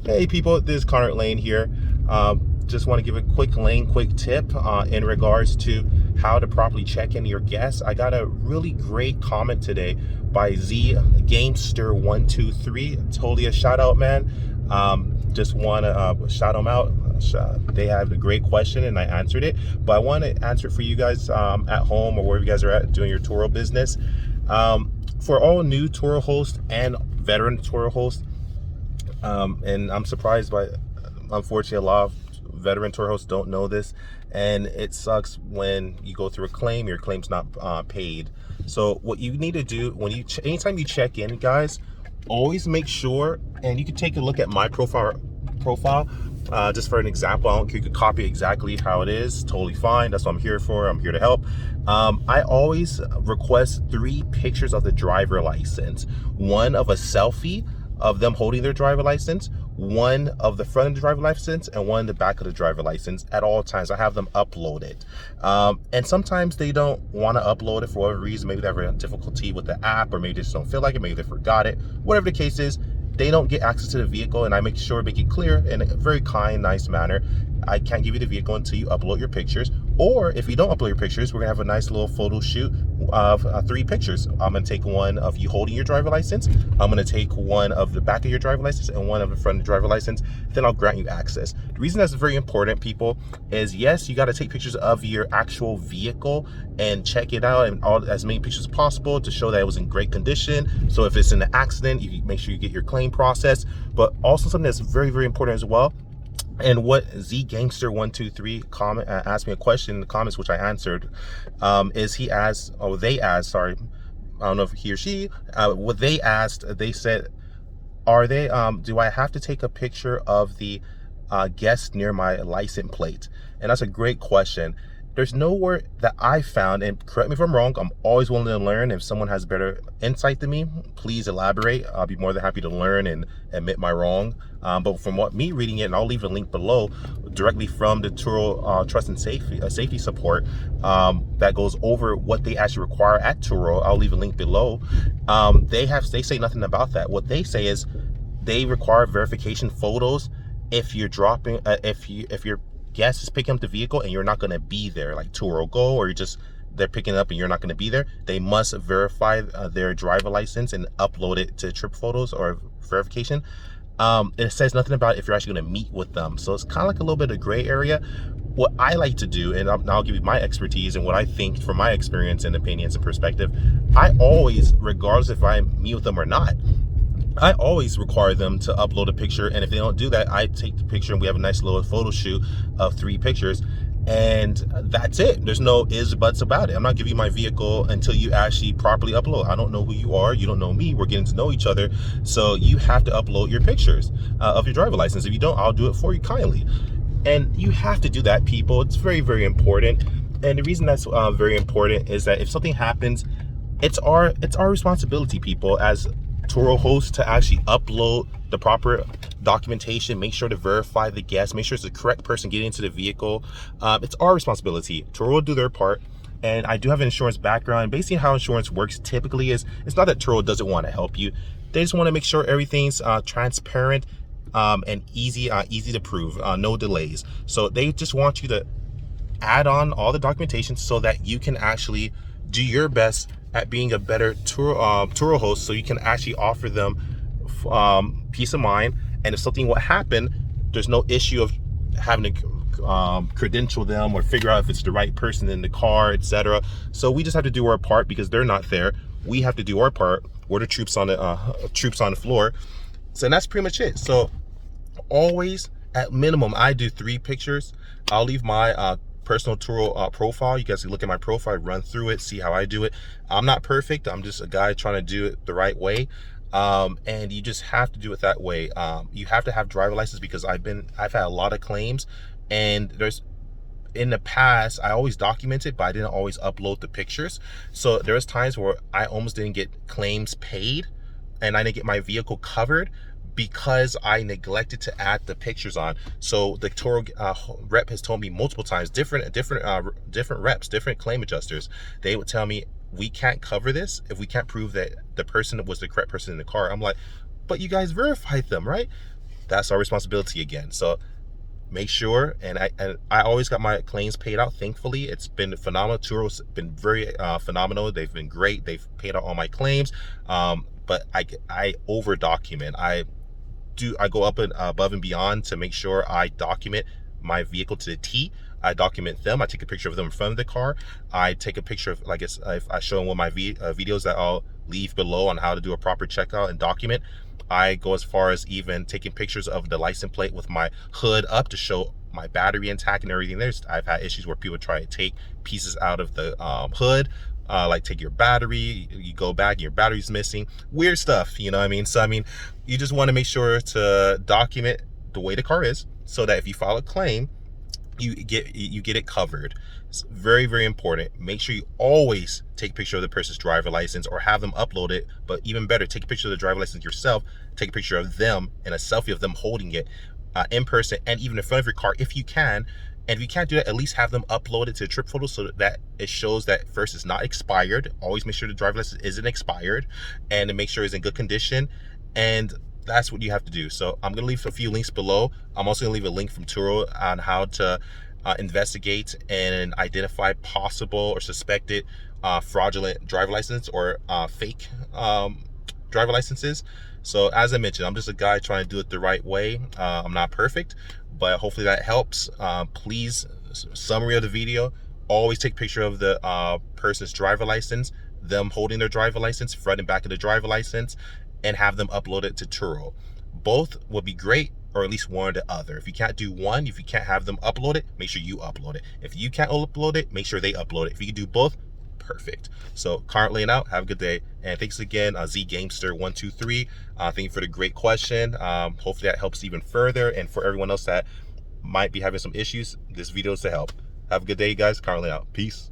Hey people, this is Conrad Layn here. Just want to give a quick tip in regards to how to properly check in your guests. I got a really great comment today by Z Gamester 123. Totally a shout out, man. Just want to shout them out. They had a great question and I answered it, but I want to answer it for you guys at home or wherever you guys are at doing your Turo business. For all new Turo hosts and veteran Turo hosts, and I'm surprised by, unfortunately, a lot of veteran tour hosts don't know this, and it sucks when you go through a claim, your claim's not paid. So what you need to do when you anytime you check in, guys, always make sure, and you can take a look at my profile. Just for an example, I don't care, you could copy exactly how it is, totally fine. That's what I'm here for. I'm here to help. I always request 3 pictures of the driver license, one of a selfie of them holding their driver license, one of the front of the driver license, and one in the back of the driver license at all times. I have them uploaded. And sometimes they don't want to upload it for whatever reason. Maybe they have a difficulty with the app, or maybe they just don't feel like it, maybe they forgot it. Whatever the case is, they don't get access to the vehicle, and I make sure to make it clear in a very kind, nice manner. I can't give you the vehicle until you upload your pictures. Or if you don't upload your pictures, we're gonna have a nice little photo shoot of 3 pictures. I'm gonna take one of you holding your driver license, I'm gonna take one of the back of your driver license, and one of the front of the driver license. Then I'll grant you access. The reason that's very important, people, is yes, you gotta take pictures of your actual vehicle and check it out, and as many pictures as possible to show that it was in great condition. So if it's in an accident, you make sure you get your claim processed. But also something that's very, very important as well, and what Z Gangster 123 comment asked me a question in the comments, which I answered, is they asked, sorry, I don't know if he or she, what they asked, they said, do I have to take a picture of the guest near my license plate? And that's a great question. There's nowhere that I found, and correct me if I'm wrong, I'm always willing to learn. If someone has better insight than me, please elaborate. I'll be more than happy to learn and admit my wrong. But from me reading it, and I'll leave a link below directly from the Turo Trust and Safety support that goes over what they actually require at Turo. I'll leave a link below. They say nothing about that. What they say is they require verification photos if you're dropping, if you're guest is picking up the vehicle and you're not going to be there, like Turo Go, or they're picking up and you're not going to be there. They must verify their driver license and upload it to trip photos or verification. It says nothing about if you're actually going to meet with them, so it's kind of like a little bit of gray area. What I like to do, and I'll give you my expertise and what I think from my experience and opinions and perspective, I always, regardless if I meet with them or not, I always require them to upload a picture, and if they don't do that, I take the picture and we have a nice little photo shoot of 3 pictures, and that's it. There's no ifs, buts about it. I'm not giving you my vehicle until you actually properly upload. I don't know who you are, you don't know me, we're getting to know each other, so you have to upload your pictures of your driver license. If you don't, I'll do it for you kindly. And you have to do that, people. It's very, very important. And the reason that's very important is that if something happens, it's our responsibility, people, as Turo host, to actually upload the proper documentation, make sure to verify the guest, make sure it's the correct person getting into the vehicle. It's our responsibility. Turo will do their part. And I do have an insurance background. Basically how insurance works typically is, it's not that Turo doesn't want to help you. They just want to make sure everything's transparent and easy to prove, no delays. So they just want you to add on all the documentation so that you can actually do your best at being a better Turo host, so you can actually offer them peace of mind. And if something would happen, there's no issue of having to credential them or figure out if it's the right person in the car, etc. So we just have to do our part because they're not there. We have to do our part. We're the troops on the floor. So that's pretty much it. So always, at minimum, I do 3 pictures. I'll leave my personal Turo profile. You guys can look at my profile, run through it, see how I do it. I'm not perfect. I'm just a guy trying to do it the right way. And you just have to do it that way. You have to have driver license, because I've had a lot of claims, and in the past, I always documented, but I didn't always upload the pictures. So there was times where I almost didn't get claims paid and I didn't get my vehicle covered because I neglected to add the pictures on. So the Turo rep has told me multiple times, different reps, different claim adjusters, they would tell me, we can't cover this if we can't prove that the person was the correct person in the car. I'm like, but you guys verified them, right? that's our responsibility again. So make sure, and I always got my claims paid out. Thankfully, it's been phenomenal. Turo's been very phenomenal. They've been great. They've paid out all my claims. But I over document. I go up and above and beyond to make sure I document my vehicle to the T. I document them. I take a picture of them in front of the car. I take a picture of, like, if I show them one of my videos that I'll leave below on how to do a proper checkout and document. I go as far as even taking pictures of the license plate with my hood up to show my battery intact and everything. I've had issues where people try to take pieces out of the hood, like take your battery, you go back and your battery's missing, weird stuff, you know what I mean? So I mean, you just want to make sure to document the way the car is, so that if you file a claim, you get it covered. It's very, very important. Make sure you always take a picture of the person's driver license or have them upload it. But even better, take a picture of the driver license yourself, take a picture of them and a selfie of them holding it in person and even in front of your car if you can. And if you can't do that, at least have them upload it to trip photo so that it shows that first it's not expired. Always make sure the driver license isn't expired, and to make sure it's in good condition. And that's what you have to do. So I'm going to leave a few links below. I'm also going to leave a link from Turo on how to investigate and identify possible or suspected fraudulent driver license or fake driver licenses. So as I mentioned, I'm just a guy trying to do it the right way. I'm not perfect, but hopefully that helps. Please, summary of the video, always take a picture of the person's driver license, them holding their driver license, front and back of the driver license, and have them upload it to Turo. Both would be great, or at least one or the other. If you can't do one, if you can't have them upload it, make sure you upload it. If you can't upload it, make sure they upload it. If you can do both, perfect. So Conrad laying out. Have a good day, and thanks again, ZGamester123. Thank you for the great question. Hopefully that helps even further, and for everyone else that might be having some issues, this video is to help. Have a good day, guys. Conrad laying out. Peace.